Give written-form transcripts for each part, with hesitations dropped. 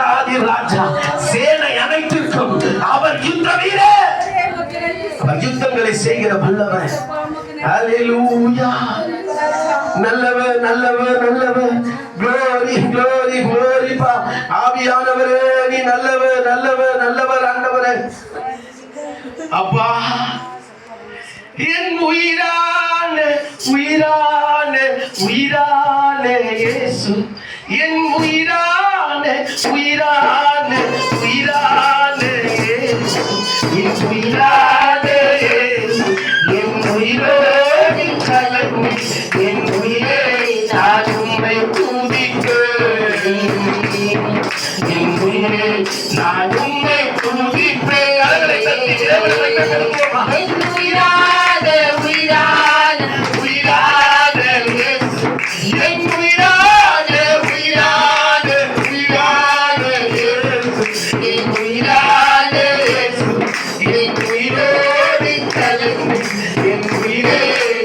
ராஜாதி ராஜா, சேனை அனைத்திற்கும் அவர் யுத்த வீரர், அவர் யுத்தங்களை செய்கிற வல்லவர். ஹல்லேலூயா. நல்லவர் நல்லவர் நல்லவர். glory glory glory பா. ஆவியானவரே நீ நல்லவர் நல்லவர் நல்லவர் ஆண்டவரே. அப்பா என் உயிரான உயிரான உயிரான இயேசு, என் உயிரான உயிரான உயிரான இயேசு, என் உயிரான இயேசு, என் உயிரோடு கலந்து என் உயிரை நான் உம்மை துதிப்பேன், என் உயிரை நான் உம்மை துதிப்பேன். என் உயிரான உயிரான உயிரான இயேசு, என் உயிரான உயிரான உயிரான இயேசு, என் உயிரான இயேசு, என் உயிரோடு கலந்து என் உயிரை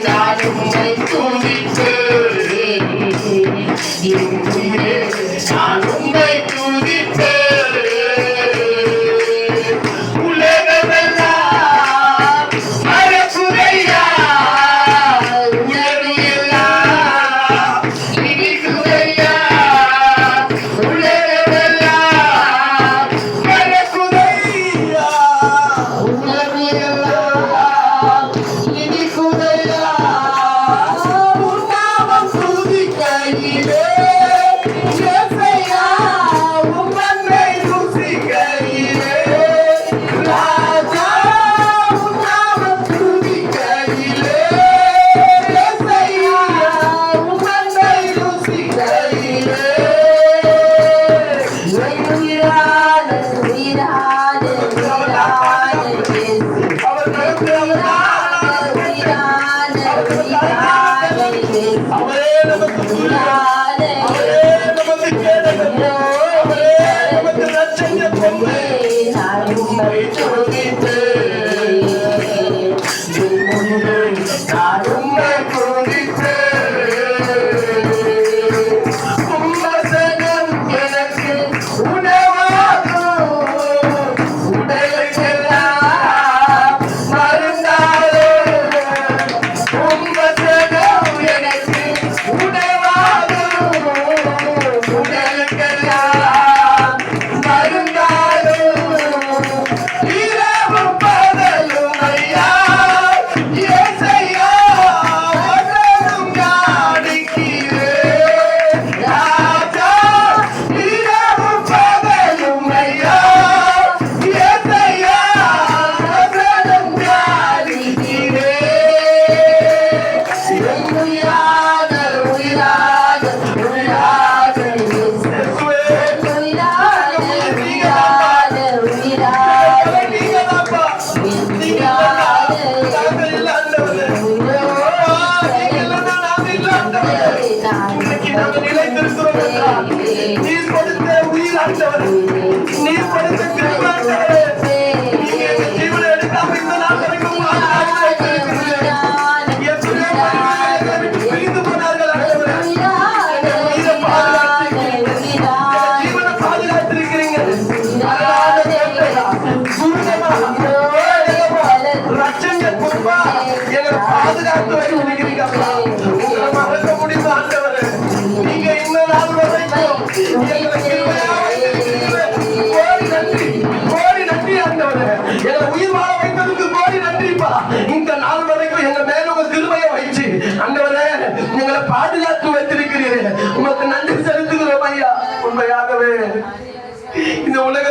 நான் உம்மை துதிப்பேன், என் உயிரை நான் உம்மை துதிப்பேன். பாதுகாத்து வைத்திருக்கிறீங்க. உங்களை மறக்க முடியும் ஆண்டவரே. நீங்க இன்னும் நாள் வரைக்கும் கோடி நன்றி கோடி நன்றி ஆண்டவரே. எங்களை உயிர் வாழ வைத்ததுக்கு கோடி நன்றிப்பா. இந்த நாள் வரைக்கும் எங்க மேல உங்க கிருபையை வைச்சு ஆண்டவரே எங்களை பாதுகாத்து வைத்திருக்கிறீர்கள். உங்களுக்கு நன்றி செலுத்துகிறோம் ஐயா. உண்மையாகவே இந்த உலகத்துல